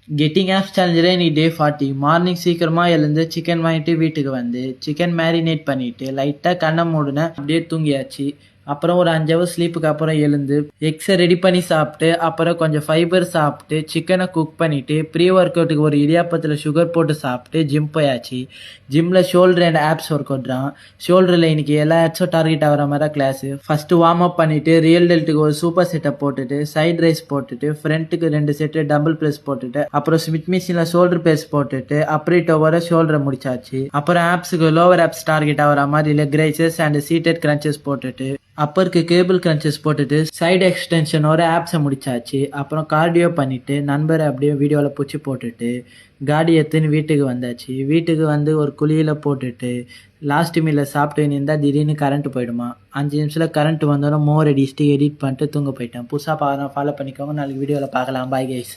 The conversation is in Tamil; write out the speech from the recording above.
கெட்டிங் ஆப்ஸ் சேலஞ்சில் இன்னைக்கு டே 40. மார்னிங் சீக்கிரமாக எழுந்து சிக்கன் வாங்கிட்டு வீட்டுக்கு வந்து சிக்கன் மேரினேட் பண்ணிவிட்டு லைட்டாக கண்ணை மூடினேன், அப்படியே தூங்கியாச்சு. அப்புறம் ஒரு 5 ஹவர் ஸ்லீப்புக்கு அப்புறம் எழுந்து எக்ஸை ரெடி பண்ணி சாப்பிட்டு அப்புறம் கொஞ்சம் ஃபைபர் சாப்பிட்டு சிக்கனை குக் பண்ணிவிட்டு ப்ரீ ஒர்க் அவுட்டுக்கு ஒரு இடியாப்பத்தில் சுகர் போட்டு சாப்பிட்டு ஜிம் போயாச்சு. ஜிம்மில் shoulder and abs workout தான். ஷோல்டரில் இன்னைக்கு எல்லா ஆப்ஸும் டார்கெட் ஆகிற மாதிரி கிளாஸு. ஃபஸ்ட்டு வார்ம் அப் பண்ணிவிட்டு ரியல் டெல்ட்டுக்கு ஒரு சூப்பர் செட்டப் போட்டுட்டு சைட் ரைஸ் போட்டுட்டு ஃப்ரண்ட்டுக்கு 2 செட்டு டபுள் ப்ரெஸ் போட்டுட்டு அப்புறம் ஸ்மித் மிஷினில் ஷோல்டர் ப்ரெஸ் போட்டுட்டு அப்ரேட் ஓவர ஷோல்டரை முடிச்சாச்சு. அப்புறம் ஆப்ஸுக்கு லோவர் ஆப்ஸ் டார்கெட் ஆகிற மாதிரி leg raises and seated crunches போட்டுட்டு அப்பருக்கு கேபிள் கிரன்ச்சஸ் போட்டுட்டு சைடு எக்ஸ்டென்ஷனோட ஆப்ஸை முடிச்சாச்சு. அப்புறம் கார்டியோ பண்ணிவிட்டு நண்பரை அப்படியே வீடியோவில் பிடிச்சி போட்டுட்டு காடி எடுத்துன்னு வீட்டுக்கு வந்தாச்சு. வீட்டுக்கு வந்து ஒரு குழியில் போட்டுட்டு லாஸ்ட் மீலில் சாப்பிட்டு இருந்தால் திடீர்னு கரண்ட் போயிடுமா. 5 நிமிஷத்தில் கரண்ட் வந்தோன்னா மோர் அடிச்சுட்டு எடிட் பண்ணிட்டு தூங்க போயிட்டேன். புதுசாக ஃபாலோ பண்ணிக்கோங்க. நாளைக்கு வீடியோவில் பார்க்கலாம். Bye guys.